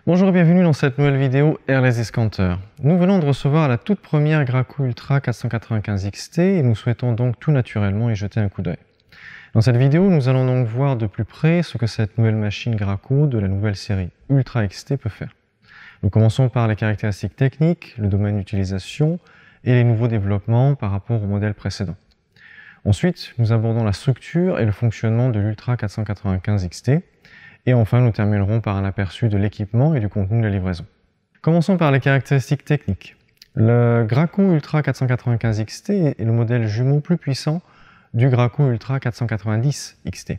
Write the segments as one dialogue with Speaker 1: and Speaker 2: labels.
Speaker 1: Bonjour et bienvenue dans cette nouvelle vidéo Airless Discounter. Nous venons de recevoir la toute première Graco Ultra 495 XT et nous souhaitons donc tout naturellement y jeter un coup d'œil. Dans cette vidéo, nous allons donc voir de plus près ce que cette nouvelle machine Graco de la nouvelle série Ultra XT peut faire. Nous commençons par les caractéristiques techniques, le domaine d'utilisation et les nouveaux développements par rapport au modèle précédent. Ensuite, nous abordons la structure et le fonctionnement de l'Ultra 495 XT. Et enfin, nous terminerons par un aperçu de l'équipement et du contenu de la livraison. Commençons par les caractéristiques techniques. Le Graco Ultra 495 XT est le modèle jumeau plus puissant du Graco Ultra 490 XT.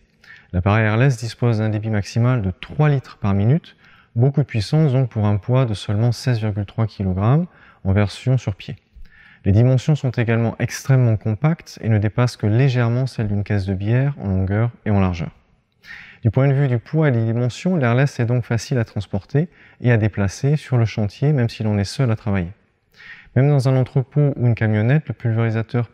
Speaker 1: L'appareil Airless dispose d'un débit maximal de 3 litres par minute, beaucoup de puissance donc pour un poids de seulement 16,3 kg en version sur pied. Les dimensions sont également extrêmement compactes et ne dépassent que légèrement celles d'une caisse de bière en longueur et en largeur. Du point de vue du poids et des dimensions, l'Airless est donc facile à transporter et à déplacer sur le chantier, même si l'on est seul à travailler. Même dans un entrepôt ou une camionnette, le pulvérisateur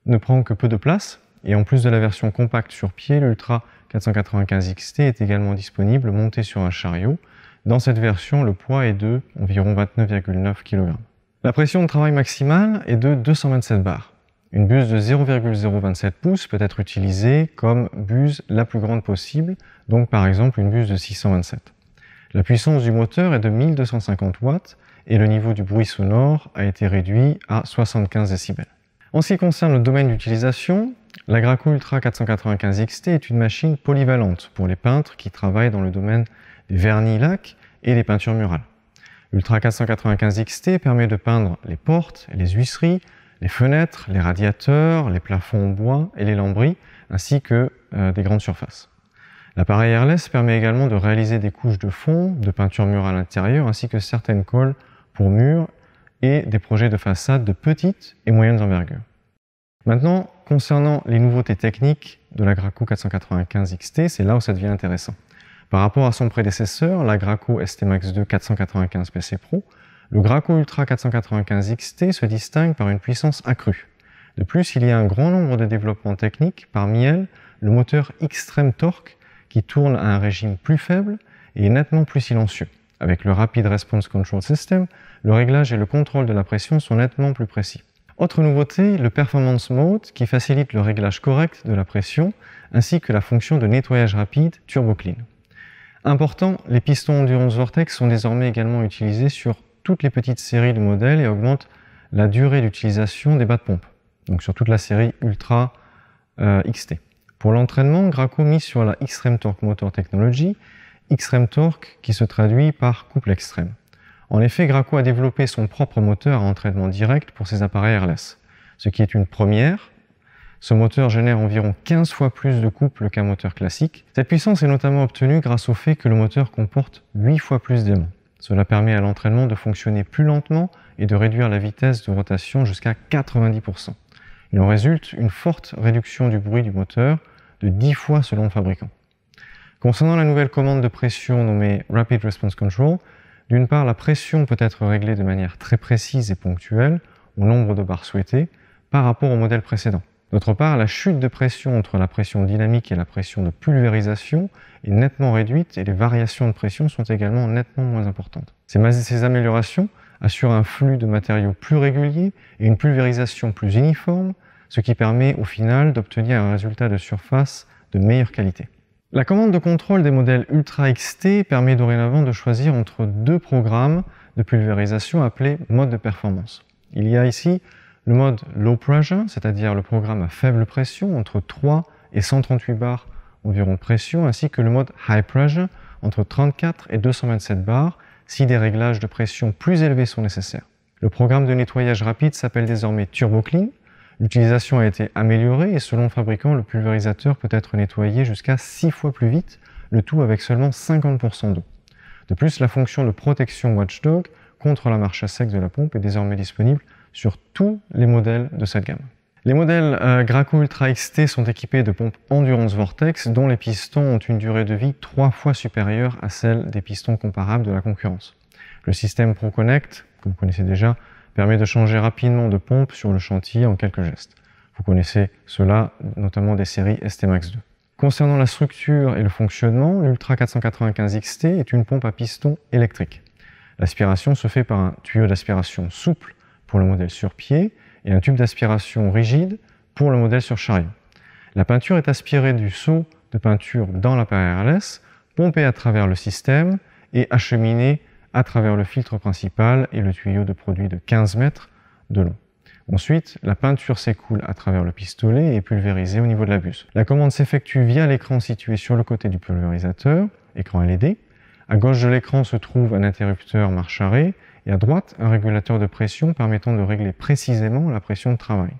Speaker 1: ne prend que peu de place, et en plus de la version compacte sur pied, l'Ultra 495 XT est également disponible monté sur un chariot. Dans cette version, le poids est de environ 29,9 kg. La pression de travail maximale est de 227 bars. Une buse de 0,027 pouces peut être utilisée comme buse la plus grande possible, donc par exemple une buse de 627. La puissance du moteur est de 1250 watts et le niveau du bruit sonore a été réduit à 75 décibels. En ce qui concerne le domaine d'utilisation, la Graco Ultra 495 XT est une machine polyvalente pour les peintres qui travaillent dans le domaine des vernis lacs et des peintures murales. L'Ultra 495 XT permet de peindre les portes et les huisseries, les fenêtres, les radiateurs, les plafonds en bois et les lambris, ainsi que des grandes surfaces. L'appareil Airless permet également de réaliser des couches de fond, de peinture murale intérieure, ainsi que certaines colles pour murs et des projets de façade de petites et moyennes envergures. Maintenant, concernant les nouveautés techniques de la Graco 495 XT, c'est là où ça devient intéressant. Par rapport à son prédécesseur, la Graco ST Max 2 495 PC Pro, le Graco Ultra 495 XT se distingue par une puissance accrue. De plus, il y a un grand nombre de développements techniques, parmi elles le moteur Extreme Torque qui tourne à un régime plus faible et est nettement plus silencieux. Avec le Rapid Response Control System, le réglage et le contrôle de la pression sont nettement plus précis. Autre nouveauté, le Performance Mode qui facilite le réglage correct de la pression ainsi que la fonction de nettoyage rapide Turbo Clean. Important, les pistons Endurance Vortex sont désormais également utilisés sur toutes les petites séries de modèles et augmentent la durée d'utilisation des bas de pompe, donc sur toute la série Ultra XT. Pour l'entraînement, Graco mise sur la Extreme Torque Motor Technology, Extreme Torque qui se traduit par couple extrême. En effet, Graco a développé son propre moteur à entraînement direct pour ses appareils Airless, ce qui est une première. Ce moteur génère environ 15 fois plus de couple qu'un moteur classique. Cette puissance est notamment obtenue grâce au fait que le moteur comporte 8 fois plus d'aimants. Cela permet à l'entraînement de fonctionner plus lentement et de réduire la vitesse de rotation jusqu'à 90%. Il en résulte une forte réduction du bruit du moteur de 10 fois selon le fabricant. Concernant la nouvelle commande de pression nommée Rapid Response Control, d'une part, la pression peut être réglée de manière très précise et ponctuelle au nombre de bars souhaités par rapport au modèle précédent. D'autre part, la chute de pression entre la pression dynamique et la pression de pulvérisation est nettement réduite et les variations de pression sont également nettement moins importantes. Ces améliorations assurent un flux de matériaux plus régulier et une pulvérisation plus uniforme, ce qui permet au final d'obtenir un résultat de surface de meilleure qualité. La commande de contrôle des modèles Ultra XT permet dorénavant de choisir entre deux programmes de pulvérisation appelés mode de performance. Il y a ici le mode Low Pressure, c'est-à-dire le programme à faible pression, entre 3 et 138 bars environ de pression, ainsi que le mode High Pressure, entre 34 et 227 bars, si des réglages de pression plus élevés sont nécessaires. Le programme de nettoyage rapide s'appelle désormais Turbo Clean. L'utilisation a été améliorée et selon le fabricant, le pulvérisateur peut être nettoyé jusqu'à 6 fois plus vite, le tout avec seulement 50% d'eau. De plus, la fonction de protection Watchdog contre la marche à sec de la pompe est désormais disponible sur tous les modèles de cette gamme. Les modèles Graco Ultra XT sont équipés de pompes Endurance Vortex dont les pistons ont une durée de vie 3 fois supérieure à celle des pistons comparables de la concurrence. Le système ProConnect, que vous connaissez déjà, permet de changer rapidement de pompe sur le chantier en quelques gestes. Vous connaissez cela notamment des séries ST Max 2. Concernant la structure et le fonctionnement, l'Ultra 495 XT est une pompe à piston électrique. L'aspiration se fait par un tuyau d'aspiration souple pour le modèle sur pied et un tube d'aspiration rigide pour le modèle sur chariot. La peinture est aspirée du seau de peinture dans l'appareil airless, pompée à travers le système et acheminée à travers le filtre principal et le tuyau de produit de 15 mètres de long. Ensuite, la peinture s'écoule à travers le pistolet et est pulvérisée au niveau de la buse. La commande s'effectue via l'écran situé sur le côté du pulvérisateur, écran LED. À gauche de l'écran se trouve un interrupteur marche-arrêt et à droite, un régulateur de pression permettant de régler précisément la pression de travail.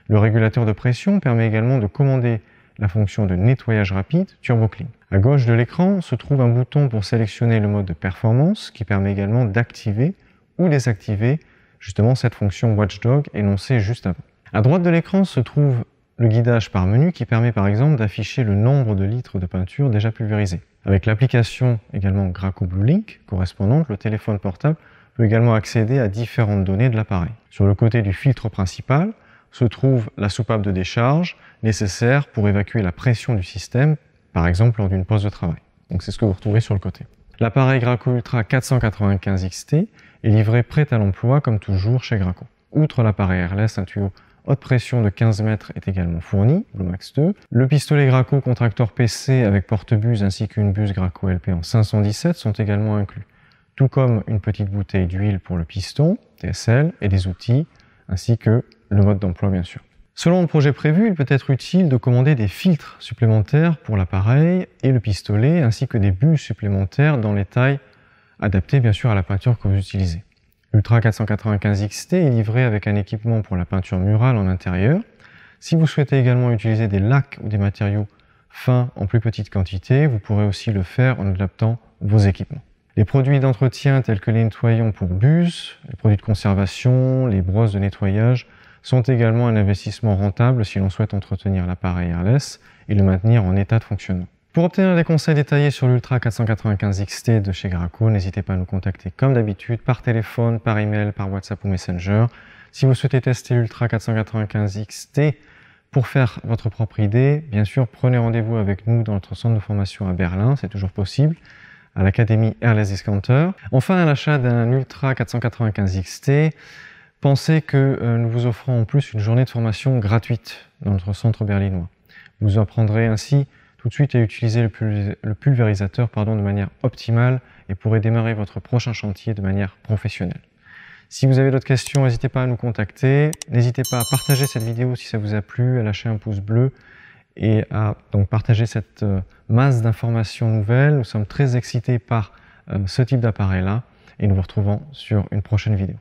Speaker 1: Le régulateur de pression permet également de commander la fonction de nettoyage rapide Turbo Clean. À gauche de l'écran se trouve un bouton pour sélectionner le mode de performance qui permet également d'activer ou désactiver justement cette fonction Watchdog énoncée juste avant. À droite de l'écran se trouve le guidage par menu qui permet par exemple d'afficher le nombre de litres de peinture déjà pulvérisés. Avec l'application également Graco Blue Link correspondante, le téléphone portable peut également accéder à différentes données de l'appareil. Sur le côté du filtre principal se trouve la soupape de décharge nécessaire pour évacuer la pression du système, par exemple lors d'une pause de travail. Donc c'est ce que vous retrouvez sur le côté. L'appareil Graco Ultra 495 XT est livré prêt à l'emploi comme toujours chez Graco. Outre l'appareil airless, un tuyau haute pression de 15 mètres est également fourni, Blue Max 2. Le pistolet Graco contracteur PC avec porte-buse ainsi qu'une buse Graco LP en 517 sont également inclus, tout comme une petite bouteille d'huile pour le piston, TSL, et des outils, ainsi que le mode d'emploi bien sûr. Selon le projet prévu, il peut être utile de commander des filtres supplémentaires pour l'appareil et le pistolet, ainsi que des buses supplémentaires dans les tailles adaptées bien sûr à la peinture que vous utilisez. L'Ultra 495 XT est livré avec un équipement pour la peinture murale en intérieur. Si vous souhaitez également utiliser des lacs ou des matériaux fins en plus petite quantité, vous pourrez aussi le faire en adaptant vos équipements. Les produits d'entretien tels que les nettoyants pour buse, les produits de conservation, les brosses de nettoyage sont également un investissement rentable si l'on souhaite entretenir l'appareil airless et le maintenir en état de fonctionnement. Pour obtenir des conseils détaillés sur l'Ultra 495 XT de chez Graco, n'hésitez pas à nous contacter comme d'habitude par téléphone, par email, par WhatsApp ou Messenger. Si vous souhaitez tester l'Ultra 495 XT pour faire votre propre idée, bien sûr, prenez rendez-vous avec nous dans notre centre de formation à Berlin, c'est toujours possible, à l'Académie Airless Discounter. Enfin, à l'achat d'un Ultra 495 XT, pensez que nous vous offrons en plus une journée de formation gratuite dans notre centre berlinois. Vous apprendrez ainsi tout de suite à utiliser le pulvérisateur de manière optimale et pourrez démarrer votre prochain chantier de manière professionnelle. Si vous avez d'autres questions, n'hésitez pas à nous contacter. N'hésitez pas à partager cette vidéo si ça vous a plu, à lâcher un pouce bleu et à donc partager cette masse d'informations nouvelles. Nous sommes très excités par ce type d'appareil-là et nous vous retrouvons sur une prochaine vidéo.